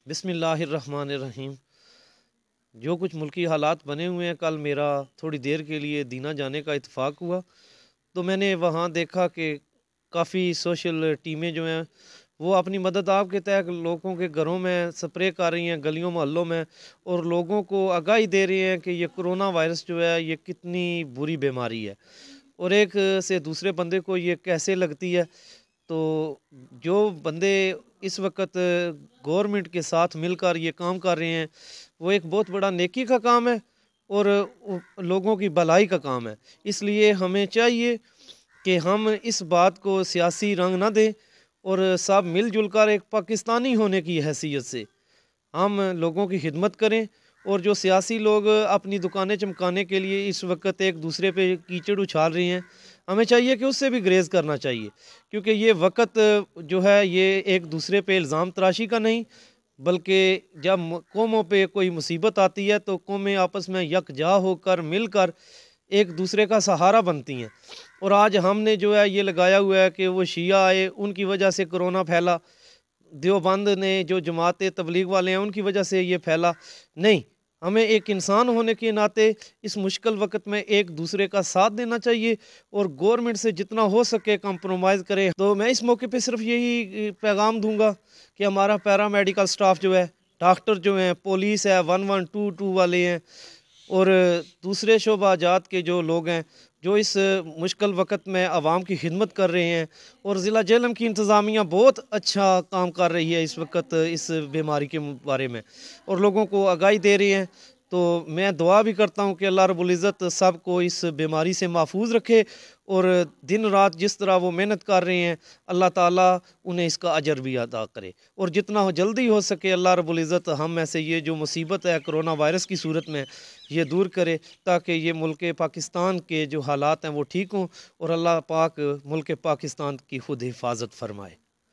بسم اللہ الرحمن الرحیم۔ جو کچھ ملکی حالات بنے ہوئے ہیں، کل میرا تھوڑی دیر کے لیے دینا جانے کا اتفاق ہوا تو میں نے وہاں دیکھا کہ کافی سوشل ٹیمیں جو ہیں وہ اپنی مدد آپ کے تحت لوگوں کے گھروں میں سپرے کر رہی ہیں، گلیوں محلوں میں، اور لوگوں کو آگاہی دے رہی ہیں کہ یہ کرونا وائرس جو ہے یہ کتنی بری بیماری ہے اور ایک سے دوسرے بندے کو یہ کیسے لگتی ہے۔ تو جو بندے اس وقت گورنمنٹ کے ساتھ مل کر یہ کام کر رہے ہیں وہ ایک بہت بڑا نیکی کا کام ہے اور لوگوں کی بھلائی کا کام ہے۔ اس لیے ہمیں چاہیے کہ ہم اس بات کو سیاسی رنگ نہ دیں اور سب مل جل کر ایک پاکستانی ہونے کی حیثیت سے ہم لوگوں کی خدمت کریں، اور جو سیاسی لوگ اپنی دکانیں چمکانے کے لیے اس وقت ایک دوسرے پہ کیچڑ اچھال رہی ہیں، ہمیں چاہیے کہ اس سے بھی گریز کرنا چاہیے، کیونکہ یہ وقت جو ہے یہ ایک دوسرے پہ الزام تراشی کا نہیں، بلکہ جب قوموں پہ کوئی مصیبت آتی ہے تو قومیں آپس میں یکجا ہو کر مل کر ایک دوسرے کا سہارا بنتی ہیں۔ اور آج ہم نے جو ہے یہ لگایا ہوا ہے کہ وہ شیعہ آئے ان کی وجہ سے کرونا پھیلا، دیوبند نے جو جماعت تبلیغ والے ہیں ان کی وجہ سے یہ پھیلا، نہیں، ہمیں ایک انسان ہونے کے ناطے اس مشکل وقت میں ایک دوسرے کا ساتھ دینا چاہیے اور گورنمنٹ سے جتنا ہو سکے کمپرومائز کرے۔ تو میں اس موقع پہ صرف یہی پیغام دوں گا کہ ہمارا پیرا میڈیکل سٹاف جو ہے، ڈاکٹر جو ہیں، پولیس ہے، 112 والے ہیں، اور دوسرے شعبہ جات کے جو لوگ ہیں جو اس مشکل وقت میں عوام کی خدمت کر رہے ہیں، اور ضلع جہلم کی انتظامیہ بہت اچھا کام کر رہی ہے اس وقت اس بیماری کے بارے میں اور لوگوں کو آگاہی دے رہی ہیں۔ تو میں دعا بھی کرتا ہوں کہ اللہ رب العزت سب کو اس بیماری سے محفوظ رکھے، اور دن رات جس طرح وہ محنت کر رہے ہیں اللہ تعالیٰ انہیں اس کا اجر بھی ادا کرے، اور جتنا جلدی ہو سکے اللہ رب العزت ہم میں سے یہ جو مصیبت ہے کرونا وائرس کی صورت میں یہ دور کرے، تاکہ یہ ملک پاکستان کے جو حالات ہیں وہ ٹھیک ہوں اور اللہ پاک ملک پاکستان کی خود حفاظت فرمائے۔